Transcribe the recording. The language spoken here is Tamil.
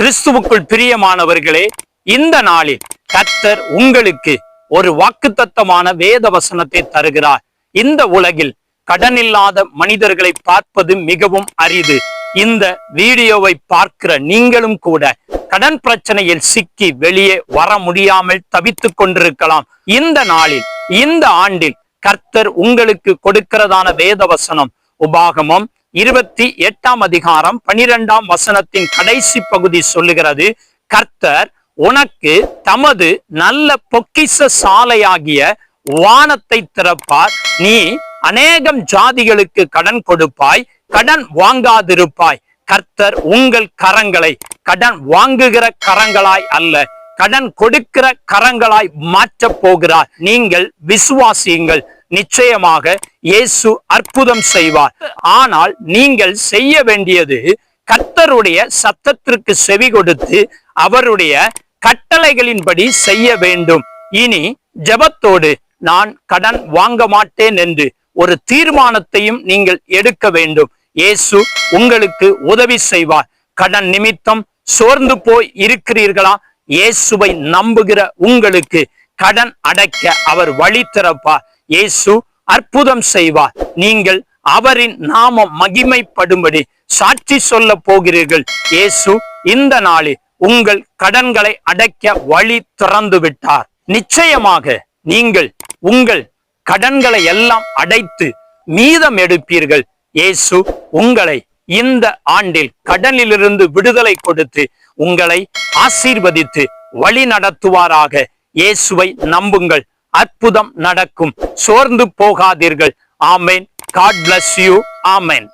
கிறிஸ்துவுக்குள் பிரியமானவர்களே, இந்த நாளில் கர்த்தர் உங்களுக்கு ஒரு வாக்குத்தத்தமான வேத வசனத்தை தருகிறார். இந்த உலகில் கடன் இல்லாத மனிதர்களை பார்ப்பது மிகவும் அரிது. இந்த வீடியோவை பார்க்கிற நீங்களும் கூட கடன் பிரச்சனையில் சிக்கி வெளியே வர முடியாமல் தவித்துக் கொண்டிருக்கலாம். இந்த நாளில், இந்த ஆண்டில் கர்த்தர் உங்களுக்கு கொடுக்கிறதான வேத வசனம் உபாகமம் 28 அதிகாரம் 12 வசனத்தின் கடைசி பகுதி சொல்லுகிறது, கர்த்தர் உனக்கு தமது நல்ல பொக்கிஷ சாலையாகிய வானத்தை திறப்பார். நீ அநேகம் ஜாதிகளுக்கு கடன் கொடுப்பாய், கடன் வாங்காதிருப்பாய். கர்த்தர் உங்கள் கரங்களை கடன் வாங்குகிற கரங்களாய் அல்ல, கடன் கொடுக்கிற கரங்களாய் மாற்றப் போகிறார். நீங்கள் விசுவாசியுங்கள், நிச்சயமாக இயேசு அற்புதம் செய்வார். ஆனால் நீங்கள் செய்ய வேண்டியது கர்த்தருடைய சத்தத்திற்கு செவி கொடுத்து அவருடைய கட்டளைகளின்படி செய்ய வேண்டும். இனி ஜெபத்தோடு நான் கடன் வாங்க மாட்டேன் என்று ஒரு தீர்மானத்தையும் நீங்கள் எடுக்க வேண்டும். இயேசு உங்களுக்கு உதவி செய்வார். கடன் நிமித்தம் சோர்ந்து போய் இருக்கிறீர்களா? இயேசுவை நம்புகிற உங்களுக்கு கடன் அடைக்க அவர் வழி திறப்பார். இயேசு அற்புதம் செய்வார். நீங்கள் அவரின் நாமம் மகிமைப்படும்படி சாட்சி சொல்ல போகிறீர்கள். இயேசு இந்த நாளில் உங்கள் கடன்களை அடைக்க வழி திறந்து விட்டார். நிச்சயமாக நீங்கள் உங்கள் கடன்களை எல்லாம் அடைத்து மீதம் எடுப்பீர்கள். இயேசு உங்களை இந்த ஆண்டில் கடனிலிருந்து விடுதலை கொடுத்து உங்களை ஆசீர்வதித்து வழி நடத்துவாராக. இயேசுவை நம்புங்கள், அற்புதம் நடக்கும். சோர்ந்து போகாதீர்கள். ஆமென். God bless you. ஆமென்.